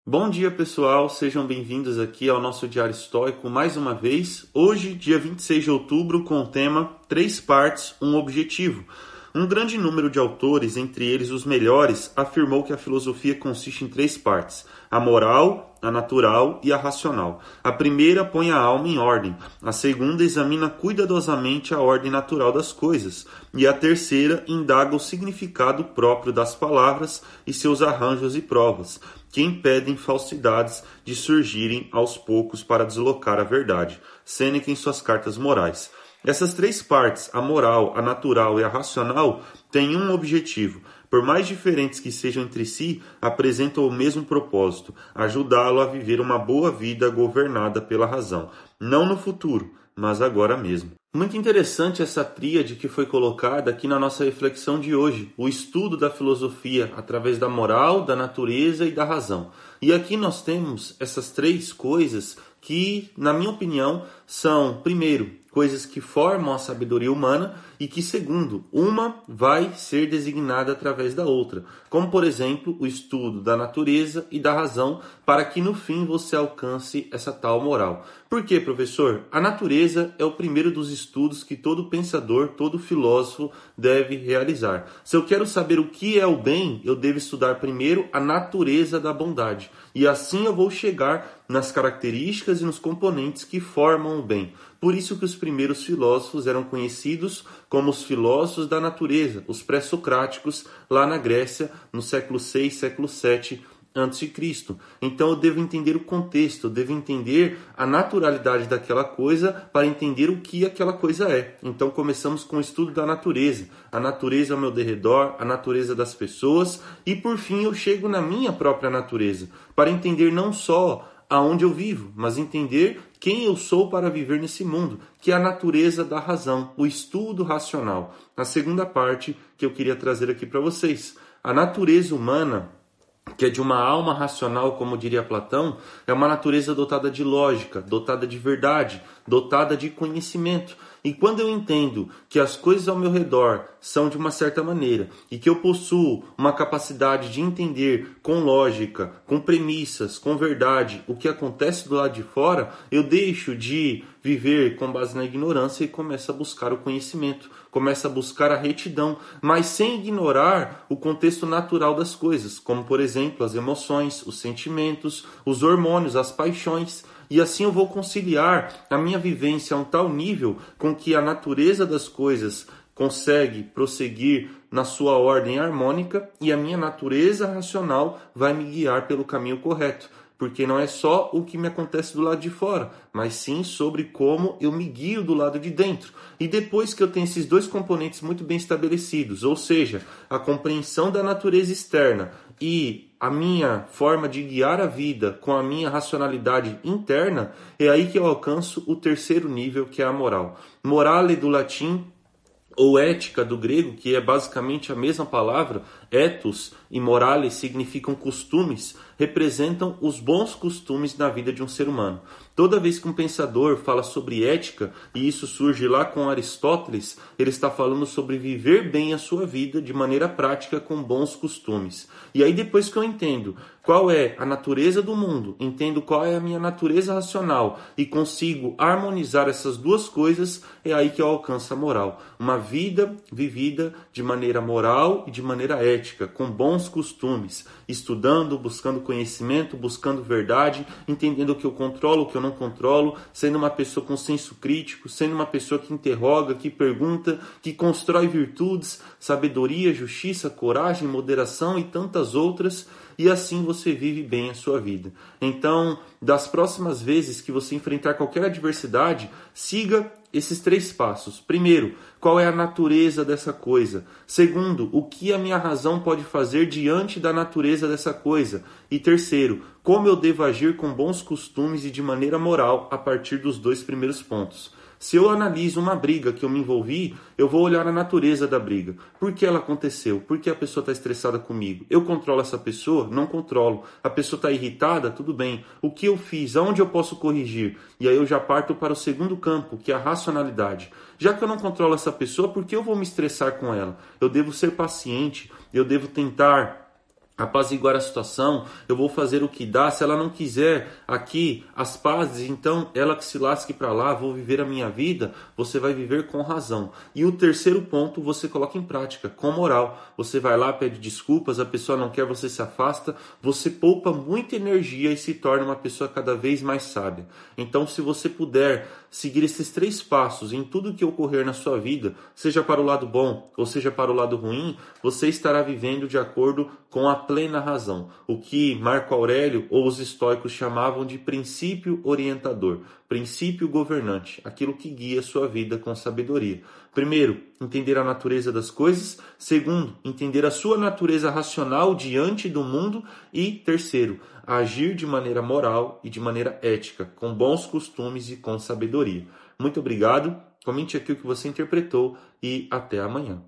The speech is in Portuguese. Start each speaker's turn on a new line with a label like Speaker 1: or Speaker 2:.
Speaker 1: Bom dia, pessoal. Sejam bem-vindos aqui ao nosso Diário Estoico mais uma vez. Hoje, dia 26 de outubro, com o tema 3 partes, um objetivo. Um grande número de autores, entre eles os melhores, afirmou que a filosofia consiste em 3 partes: a moral, a natural e a racional. A primeira põe a alma em ordem, a segunda examina cuidadosamente a ordem natural das coisas, e a terceira indaga o significado próprio das palavras e seus arranjos e provas, que impedem falsidades de surgirem aos poucos para deslocar a verdade. Sêneca em suas cartas morais. Essas 3 partes, a moral, a natural e a racional, têm um objetivo. Por mais diferentes que sejam entre si, apresentam o mesmo propósito: ajudá-lo a viver uma boa vida governada pela razão, não no futuro, mas agora mesmo. Muito interessante essa tríade que foi colocada aqui na nossa reflexão de hoje, o estudo da filosofia através da moral, da natureza e da razão. E aqui nós temos essas 3 coisas que, na minha opinião, são, primeiro, coisas que formam a sabedoria humana e que, segundo, uma vai ser designada através da outra, como, por exemplo, o estudo da natureza e da razão, para que no fim você alcance essa tal moral. Por quê, professor? A natureza é o primeiro dos estudos que todo pensador, todo filósofo deve realizar. Se eu quero saber o que é o bem, eu devo estudar primeiro a natureza da bondade, e assim eu vou chegar nas características e nos componentes que formam o bem. Por isso que os primeiros filósofos eram conhecidos como os filósofos da natureza, os pré-socráticos, lá na Grécia, no século VI, século VII a.C. Então eu devo entender o contexto, eu devo entender a naturalidade daquela coisa para entender o que aquela coisa é. Então começamos com o estudo da natureza, a natureza ao meu derredor, a natureza das pessoas, e por fim eu chego na minha própria natureza, para entender não só aonde eu vivo, mas entender quem eu sou para viver nesse mundo, que é a natureza da razão, o estudo racional. A segunda parte que eu queria trazer aqui para vocês. A natureza humana, que é de uma alma racional, como diria Platão, é uma natureza dotada de lógica, dotada de verdade, dotada de conhecimento. E quando eu entendo que as coisas ao meu redor são de uma certa maneira e que eu possuo uma capacidade de entender com lógica, com premissas, com verdade o que acontece do lado de fora, eu deixo de viver com base na ignorância e começo a buscar o conhecimento, começo a buscar a retidão, mas sem ignorar o contexto natural das coisas, como por exemplo as emoções, os sentimentos, os hormônios, as paixões. E assim eu vou conciliar a minha vivência a um tal nível com que a natureza das coisas consegue prosseguir na sua ordem harmônica e a minha natureza racional vai me guiar pelo caminho correto. Porque não é só o que me acontece do lado de fora, mas sim sobre como eu me guio do lado de dentro. E depois que eu tenho esses 2 componentes muito bem estabelecidos, ou seja, a compreensão da natureza externa e a minha forma de guiar a vida com a minha racionalidade interna, é aí que eu alcanço o terceiro nível, que é a moral. Morale do latim, ou ética do grego, que é basicamente a mesma palavra, ethos e morale significam costumes, representam os bons costumes na vida de um ser humano. Toda vez que um pensador fala sobre ética, e isso surge lá com Aristóteles, ele está falando sobre viver bem a sua vida de maneira prática com bons costumes. E aí depois que eu entendo qual é a natureza do mundo, entendo qual é a minha natureza racional e consigo harmonizar essas 2 coisas, é aí que eu alcanço a moral. Uma vida vivida de maneira moral e de maneira ética, com bons costumes, estudando, buscando conhecimento, buscando verdade, entendendo o que eu controlo, o que eu não controlo, sendo uma pessoa com senso crítico, sendo uma pessoa que interroga, que pergunta, que constrói virtudes, sabedoria, justiça, coragem, moderação e tantas outras, e assim você vive bem a sua vida. Então, das próximas vezes que você enfrentar qualquer adversidade, siga esses 3 passos. Primeiro, qual é a natureza dessa coisa? Segundo, o que a minha razão pode fazer diante da natureza dessa coisa? E terceiro, como eu devo agir com bons costumes e de maneira moral a partir dos 2 primeiros pontos. Se eu analiso uma briga que eu me envolvi, eu vou olhar a natureza da briga. Por que ela aconteceu? Por que a pessoa está estressada comigo? Eu controlo essa pessoa? Não controlo. A pessoa está irritada? Tudo bem. O que eu fiz? Aonde eu posso corrigir? E aí eu já parto para o segundo campo, que é a racionalidade. Já que eu não controlo essa pessoa, por que eu vou me estressar com ela? Eu devo ser paciente, eu devo tentar apaziguar a situação, eu vou fazer o que dá. Se ela não quiser aqui as pazes, então ela que se lasque para lá, vou viver a minha vida. Você vai viver com razão. E o terceiro ponto você coloca em prática, com moral. Você vai lá, pede desculpas, a pessoa não quer, você se afasta, você poupa muita energia e se torna uma pessoa cada vez mais sábia. Então, se você puder seguir esses 3 passos em tudo que ocorrer na sua vida, seja para o lado bom ou seja para o lado ruim, você estará vivendo de acordo com a plena razão, o que Marco Aurélio ou os estoicos chamavam de princípio orientador, princípio governante, aquilo que guia a sua vida com sabedoria. Primeiro, entender a natureza das coisas. Segundo, entender a sua natureza racional diante do mundo. E terceiro, agir de maneira moral e de maneira ética, com bons costumes e com sabedoria. Muito obrigado, comente aqui o que você interpretou e até amanhã.